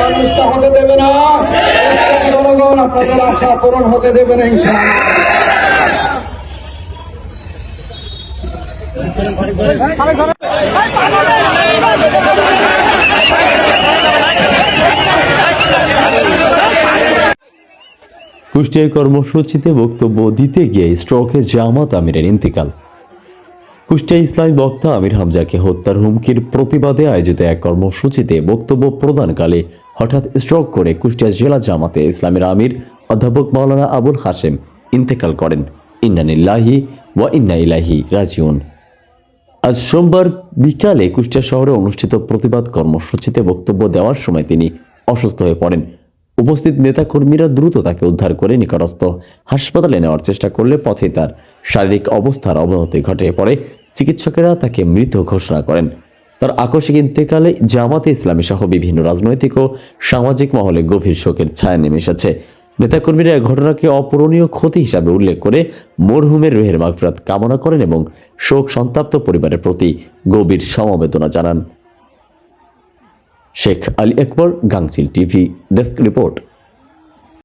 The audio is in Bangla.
মানুষ তা হতে দেবে না, জনগণ আপনাদের আশা পূরণ হতে দেবে না কুষ্টিয়ায় কর্মসূচিতে বক্তব্য দিতে গিয়ে স্ট্রোকে জামাত আমিরের ইন্তেকাল। কুষ্টিয়া ইসলামী বক্তা আমির হামজাকে হত্যার হুমকির প্রতিবাদে আয়োজিত এক কর্মসূচিতে বক্তব্য প্রদানকালে হঠাৎ স্ট্রোক করে কুষ্টিয়া জেলা জামাতে ইসলামের আমির অধ্যাপক মাওলানা আবুল হাশেম ইন্তেকাল করেন। ইন্না লিল্লাহি ওয়া ইন্না ইলাইহি রাজিউন। আজ সোমবার বিকালে কুষ্টিয়া শহরে অনুষ্ঠিত প্রতিবাদ কর্মসূচিতে বক্তব্য দেওয়ার সময় তিনি অসুস্থ হয়ে পড়েন। উপস্থিত নেতাকর্মীরা দ্রুত তাকে উদ্ধার করে নিকটস্থ হাসপাতালে নেওয়ার চেষ্টা করলে পথে তার শারীরিক অবস্থার অবনতি ঘটে। পরে চিকিৎসকেরা তাকে মৃত ঘোষণা করেন। তার আকস্মিক ইন্তেকালে জামাতে ইসলামী সহ বিভিন্ন রাজনৈতিক ও সামাজিক মহলে গভীর শোকের ছায়া নেমে এসেছে। নেতাকর্মীরা এই ঘটনাকে অপূরণীয় ক্ষতি হিসাবে উল্লেখ করে মরহুমের রুহের মাগফিরাত কামনা করেন এবং শোক সন্তপ্ত পরিবারের প্রতি গভীর সমবেদনা জানান। শেখ আলী আকবর, গাংচিল টিভি, ডেস্ক রিপোর্ট।